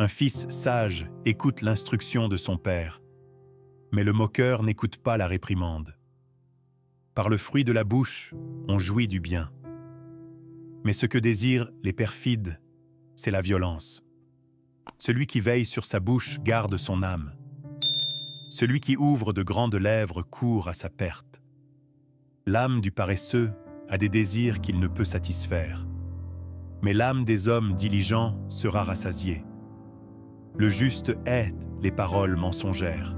Un fils sage écoute l'instruction de son père, mais le moqueur n'écoute pas la réprimande. Par le fruit de la bouche, on jouit du bien. Mais ce que désirent les perfides, c'est la violence. Celui qui veille sur sa bouche garde son âme. Celui qui ouvre de grandes lèvres court à sa perte. L'âme du paresseux a des désirs qu'il ne peut satisfaire. Mais l'âme des hommes diligents sera rassasiée. Le juste hait les paroles mensongères.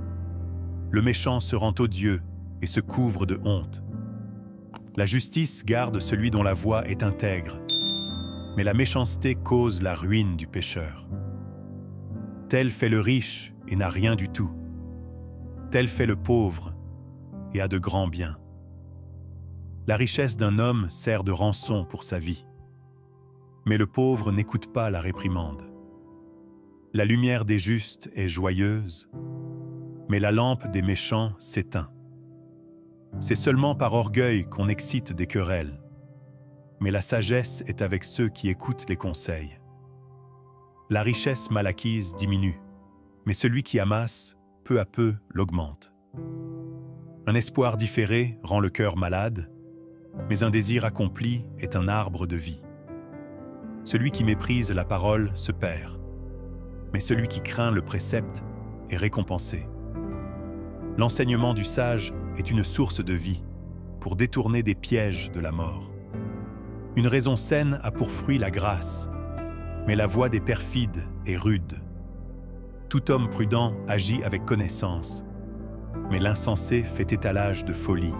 Le méchant se rend odieux et se couvre de honte. La justice garde celui dont la voie est intègre, mais la méchanceté cause la ruine du pécheur. Tel fait le riche et n'a rien du tout. Tel fait le pauvre et a de grands biens. La richesse d'un homme sert de rançon pour sa vie. Mais le pauvre n'écoute pas la réprimande. La lumière des justes est joyeuse, mais la lampe des méchants s'éteint. C'est seulement par orgueil qu'on excite des querelles, mais la sagesse est avec ceux qui écoutent les conseils. La richesse mal acquise diminue, mais celui qui amasse, peu à peu, l'augmente. Un espoir différé rend le cœur malade, mais un désir accompli est un arbre de vie. Celui qui méprise la parole se perd, mais celui qui craint le précepte est récompensé. L'enseignement du sage est une source de vie pour détourner des pièges de la mort. Une raison saine a pour fruit la grâce, mais la voie des perfides est rude. Tout homme prudent agit avec connaissance, mais l'insensé fait étalage de folie.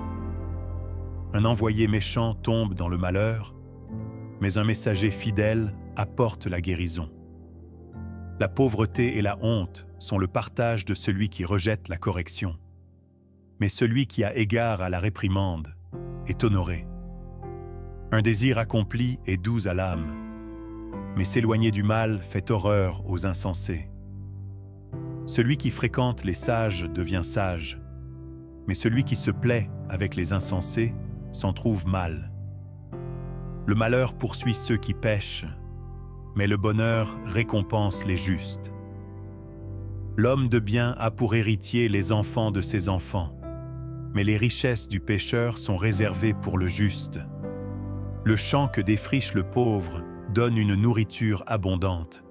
Un envoyé méchant tombe dans le malheur, mais un messager fidèle apporte la guérison. La pauvreté et la honte sont le partage de celui qui rejette la correction. Mais celui qui a égard à la réprimande est honoré. Un désir accompli est doux à l'âme, mais s'éloigner du mal fait horreur aux insensés. Celui qui fréquente les sages devient sage, mais celui qui se plaît avec les insensés s'en trouve mal. Le malheur poursuit ceux qui pêchent, mais le bonheur récompense les justes. L'homme de bien a pour héritier les enfants de ses enfants, mais les richesses du pécheur sont réservées pour le juste. Le champ que défriche le pauvre donne une nourriture abondante,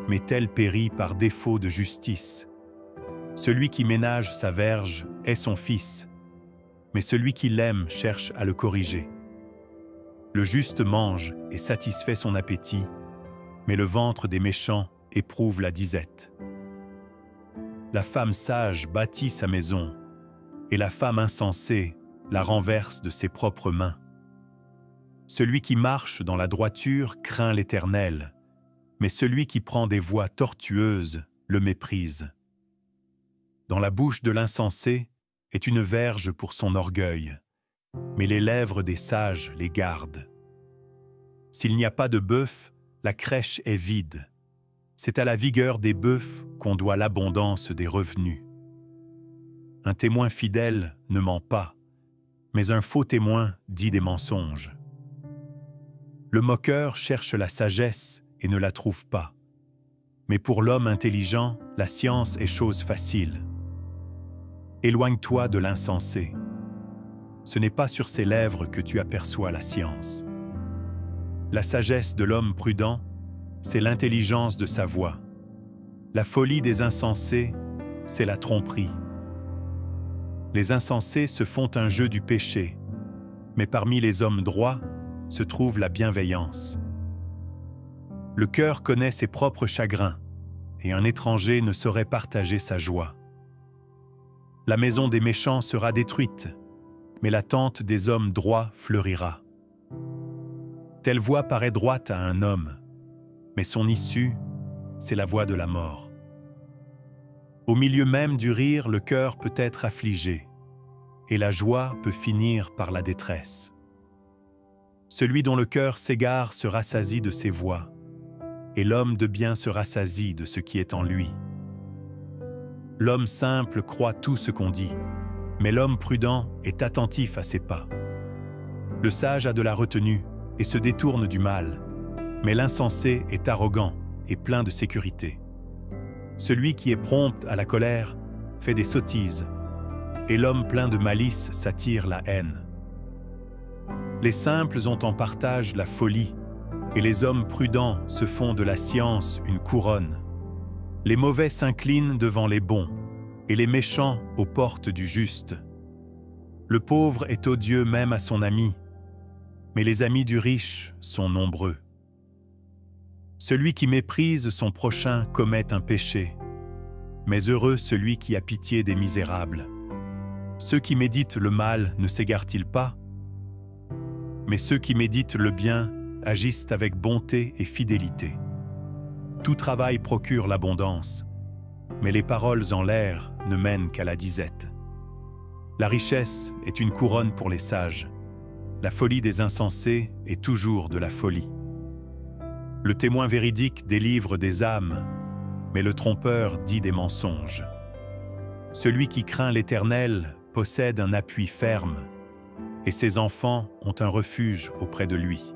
mais tel périt par défaut de justice. Celui qui ménage sa verge est son fils, mais celui qui l'aime cherche à le corriger. Le juste mange et satisfait son appétit, mais le ventre des méchants éprouve la disette. La femme sage bâtit sa maison, et la femme insensée la renverse de ses propres mains. Celui qui marche dans la droiture craint l'Éternel, mais celui qui prend des voies tortueuses le méprise. Dans la bouche de l'insensé est une verge pour son orgueil, mais les lèvres des sages les gardent. S'il n'y a pas de bœuf, la crèche est vide. C'est à la vigueur des bœufs qu'on doit l'abondance des revenus. Un témoin fidèle ne ment pas, mais un faux témoin dit des mensonges. Le moqueur cherche la sagesse et ne la trouve pas. Mais pour l'homme intelligent, la science est chose facile. Éloigne-toi de l'insensé. Ce n'est pas sur ses lèvres que tu aperçois la science. La sagesse de l'homme prudent, c'est l'intelligence de sa voix. La folie des insensés, c'est la tromperie. Les insensés se font un jeu du péché, mais parmi les hommes droits se trouve la bienveillance. Le cœur connaît ses propres chagrins, et un étranger ne saurait partager sa joie. La maison des méchants sera détruite, mais la tente des hommes droits fleurira. Telle voie paraît droite à un homme, mais son issue, c'est la voie de la mort. Au milieu même du rire, le cœur peut être affligé, et la joie peut finir par la détresse. Celui dont le cœur s'égare se rassasie de ses voies, et l'homme de bien se rassasie de ce qui est en lui. L'homme simple croit tout ce qu'on dit, mais l'homme prudent est attentif à ses pas. Le sage a de la retenue et se détourne du mal, mais l'insensé est arrogant et plein de sécurité. Celui qui est prompt à la colère fait des sottises, et l'homme plein de malice s'attire la haine. Les simples ont en partage la folie, et les hommes prudents se font de la science une couronne. Les mauvais s'inclinent devant les bons, et les méchants aux portes du juste. Le pauvre est odieux même à son ami, mais les amis du riche sont nombreux. Celui qui méprise son prochain commet un péché, mais heureux celui qui a pitié des misérables. Ceux qui méditent le mal ne s'égarent-ils pas? Mais ceux qui méditent le bien agissent avec bonté et fidélité. Tout travail procure l'abondance, mais les paroles en l'air ne mènent qu'à la disette. La richesse est une couronne pour les sages. La folie des insensés est toujours de la folie. Le témoin véridique délivre des âmes, mais le trompeur dit des mensonges. Celui qui craint l'Éternel possède un appui ferme, et ses enfants ont un refuge auprès de lui.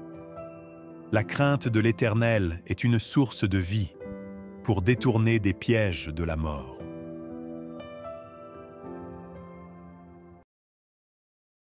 La crainte de l'Éternel est une source de vie pour détourner des pièges de la mort.